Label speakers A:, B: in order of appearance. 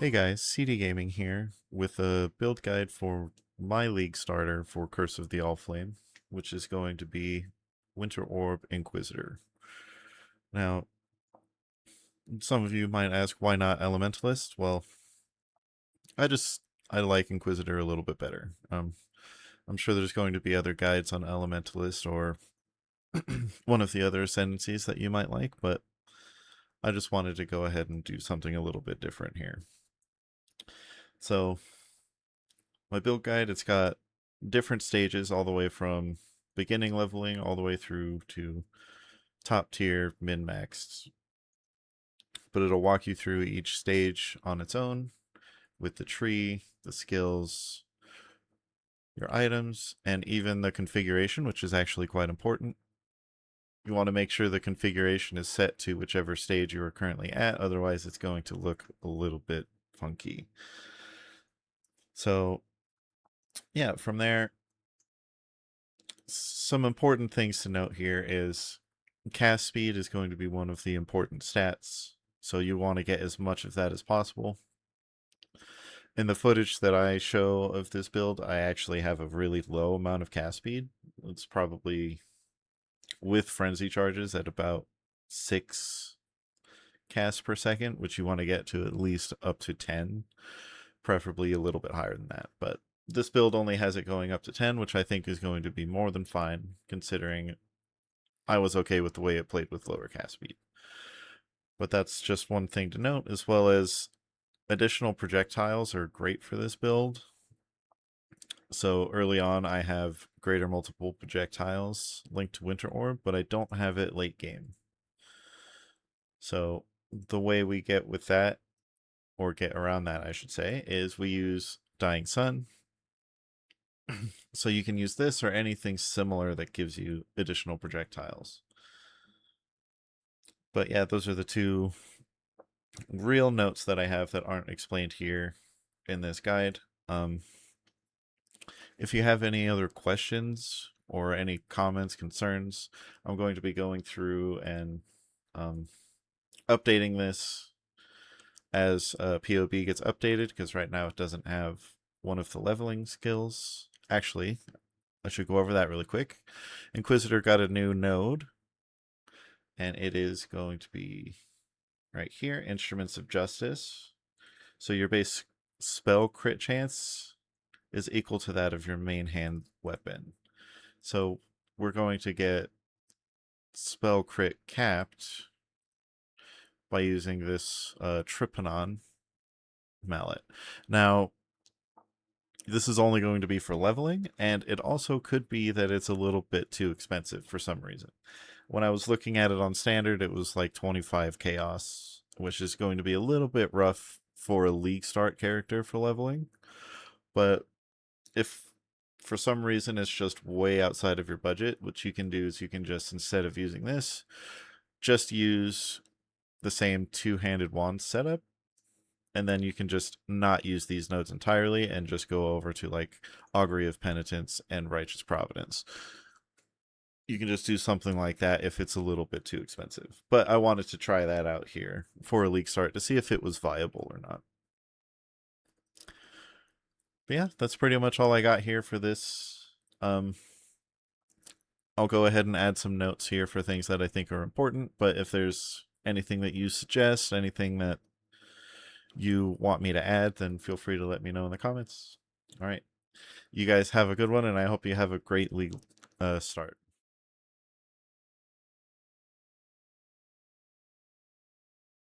A: Hey guys, CD Gaming here with a build guide for my league starter for Curse of the Allflame, which is going to be Winter Orb Inquisitor. Now, some of you might ask, why not Elementalist? Well, I I like Inquisitor a little bit better. I'm sure there's going to be other guides on Elementalist or one of the other Ascendancies that you might like, but I just wanted to go ahead and do something a little bit different here. So, my build guide, it's got different stages all the way from beginning leveling all the way through to top tier min maxed, but it'll walk you through each stage on its own with the tree, the skills, your items, and even the configuration, which is actually quite important. You want to make sure the configuration is set to whichever stage you are currently at, otherwise it's going to look a little bit funky. So yeah, from there, some important things to note here is cast speed is going to be one of the important stats, so you want to get as much of that as possible. In the footage that I show of this build, I actually have a really low amount of cast speed. It's probably, with frenzy charges, at about 6 casts per second, which you want to get to at least up to 10, preferably a little bit higher than that. But this build only has it going up to 10, which I think is going to be more than fine, considering I was okay with the way it played with lower cast speed. But that's just one thing to note, as well as additional projectiles are great for this build. So early on, I have greater multiple projectiles linked to Winter Orb, but I don't have it late game. So the way we get with that, or get around that, I should say, is we use Dying Sun. So you can use this or anything similar that gives you additional projectiles. But yeah, those are the two real notes that I have that aren't explained here in this guide. If you have any other questions or any comments, concerns, I'm going to be going through and updating this as POB gets updated, because right now it doesn't have one of the leveling skills. Actually, I should go over that really quick. Inquisitor got a new node, and it is going to be right here, Instruments of Justice. So your base spell crit chance is equal to that of your main hand weapon. So we're going to get spell crit capped by using this Tripanon mallet. Now, this is only going to be for leveling, and it also could be that it's a little bit too expensive for some reason. When I was looking at it on standard, it was like 25 chaos, which is going to be a little bit rough for a league start character for leveling. But if for some reason it's just way outside of your budget, what you can do is you can just, instead of using this, just use the same two-handed wand setup, and then you can just not use these nodes entirely and just go over to like Augury of Penitence and Righteous Providence. You can just do something like that if it's a little bit too expensive. But I wanted to try that out here for a league start to see if it was viable or not. But yeah, that's pretty much all I got here for this. I'll go ahead and add some notes here for things that I think are important, but if there's anything that you suggest, anything that you want me to add, then feel free to let me know in the comments. All right. You guys have a good one, and I hope you have a great league start.